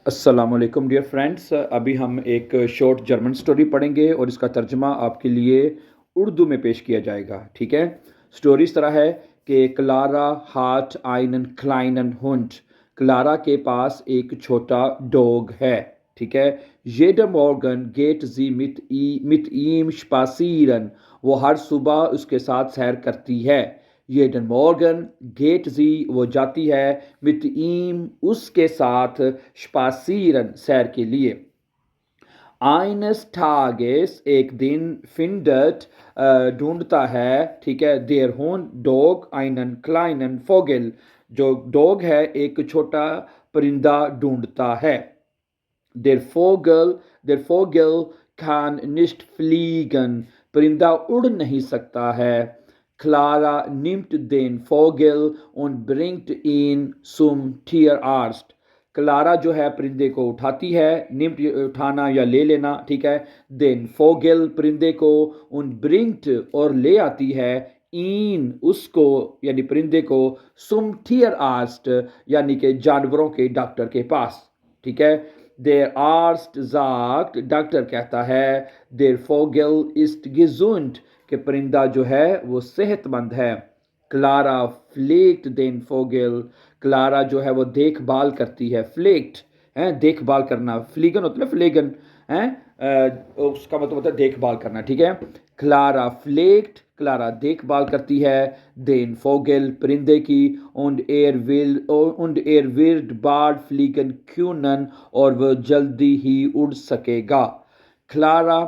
अस्सलाम वालेकुम dear friends. अभी हम एक शॉर्ट जर्मन स्टोरी पढ़ेंगे और इसका तर्जमा आपके लिए उर्दू में पेश किया जाएगा। ठीक है। स्टोरी इस तरह है कि क्लारा हाट आइनन क्लाइनन हुंड। क्लारा के पास एक छोटा डॉग है। ठीक है। जेडर मॉर्गन गेट जी मित ईम स्पासीरन। वो हर सुबह उसके साथ सैर करती है। येडन मॉर्गन गेट जी वो जाती है, मित ईम उसके साथ, स्पासीरन सैर के लिए। आइनस टागेस एक दिन फिंडट ढूंढता है। ठीक है। देर होन डॉग आइनन क्लाइनन फोगल। जो डॉग है एक छोटा परिंदा ढूंढता है। देर फोगल kann nicht fliegen। परिंदा उड़ नहीं सकता है। Clara nimmt den Vogel und bringt ihn zum Tierarzt। Clara जो है परिंदे को उठाती है। निम्ट उठाना या ले लेना। ठीक है। देन फोगल परिंदे को, उन ब्रिंक्ट और ले आती है, इन उसको यानी परिंदे को, सुम टियर आर्स्ट यानी कि जानवरों के डॉक्टर के पास। ठीक है। देर आर्स्ट sagt डॉक्टर कहता है, देर फोगल ist gesund कि परिंदा जो है वो सेहतमंद है। क्लारा फ्लेक्ट देन फोगल। क्लारा जो है वो देखभाल करती है। फ्लेक्ट है देखभाल करना, फ्लीगन होता है ना, फ्लेगन है उसका मतलब होता है देखभाल करना। ठीक है। क्लारा फ्लेक्ट क्लारा देखभाल करती है, देन फोगल परिंदे की, und er wird bald fliegen können और वह जल्दी ही उड़ सकेगा। Clara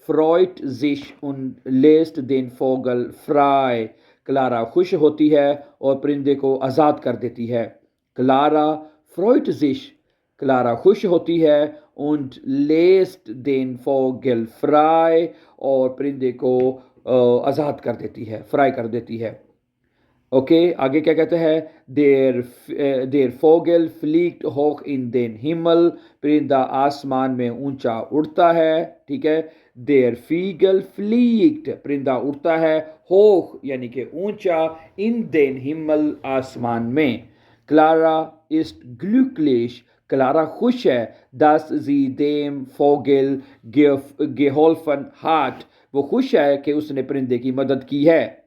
freut sich und lässt den Vogel frei। Clara खुश होती है और परिंदे को आज़ाद कर देती है। क्लारा freut sich क्लारा खुश होती है, und lässt den Vogel frei और परिंदे को आज़ाद कर देती है, फ्राई कर देती है। ओके आगे क्या कहते हैं, देर फोगल फ्लीक्ट होक इन देन हिमल। परिंदा आसमान में ऊंचा उड़ता है। ठीक है। देर फीगल फ्लीक्ट परिंदा उड़ता है, होक यानी कि ऊंचा, इन देन हिमल आसमान में। क्लारा इस्ट ग्लुकलिश क्लारा खुश है, दस जी देम फोगल गेहोल्फन हाट वो खुश है कि उसने परिंदे की मदद की है।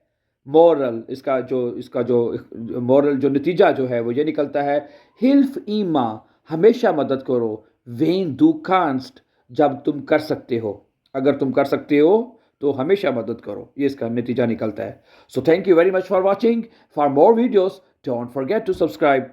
मॉरल इसका जो मॉरल जो नतीजा जो है वो ये निकलता है, हिल्फ ईमा हमेशा मदद करो, वेन दू कांस्ट जब तुम कर सकते हो, अगर तुम कर सकते हो तो हमेशा मदद करो, ये इसका नतीजा निकलता है। So thank you very much for watching. For more videos don't forget to subscribe.